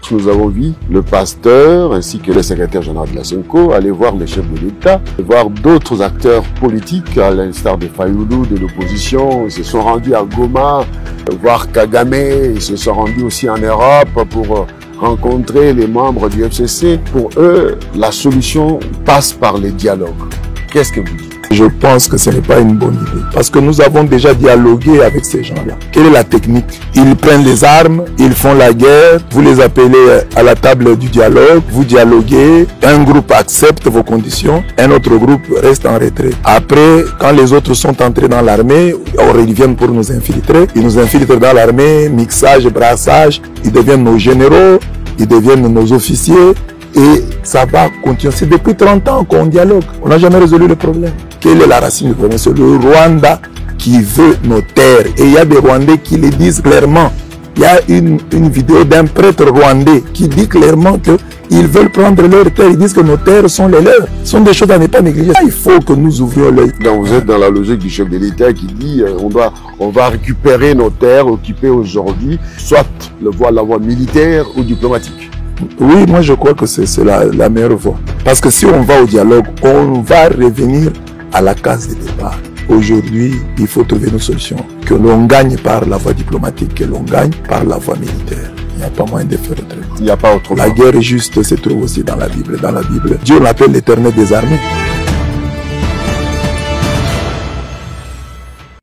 Nous avons vu le pasteur ainsi que le secrétaire général de la SENCO aller voir le chef de l'État, voir d'autres acteurs politiques, à l'instar de Fayoulou, de l'opposition. Ils se sont rendus à Goma, voir Kagame. Ils se sont rendus aussi en Europe pour rencontrer les membres du FCC. Pour eux, la solution passe par le dialogue. Qu'est-ce que vous dites? Je pense que ce n'est pas une bonne idée. Parce que nous avons déjà dialogué avec ces gens-là. Quelle est la technique? Ils prennent les armes, ils font la guerre, vous les appelez à la table du dialogue, vous dialoguez, un groupe accepte vos conditions, un autre groupe reste en retrait. Après, quand les autres sont entrés dans l'armée, ils viennent pour nous infiltrer. Ils nous infiltrent dans l'armée, mixage, brassage, ils deviennent nos généraux, ils deviennent nos officiers. Et ça va continuer. C'est depuis 30 ans qu'on dialogue. On n'a jamais résolu le problème. Quelle est la racine du problème? C'est le Rwanda qui veut nos terres. Et il y a des Rwandais qui le disent clairement. Il y a une vidéo d'un prêtre rwandais qui dit clairement qu'ils veulent prendre leurs terres. Ils disent que nos terres sont les leurs. Ce sont des choses à ne pas négliger. Il faut que nous ouvrions l'œil. Donc vous êtes dans la logique du chef de l'État qui dit on va récupérer nos terres occupées aujourd'hui, soit la voie militaire ou diplomatique. Oui, moi je crois que c'est la meilleure voie. Parce que si on va au dialogue, on va revenir à la case de départ. Aujourd'hui, il faut trouver une solution. Que l'on gagne par la voie diplomatique, que l'on gagne par la voie militaire. Il n'y a pas moyen de faire autrement. Il n'y a pas autrement. La guerre juste se trouve aussi dans la Bible. Dans la Bible, Dieu l'appelle l'Éternel des armées.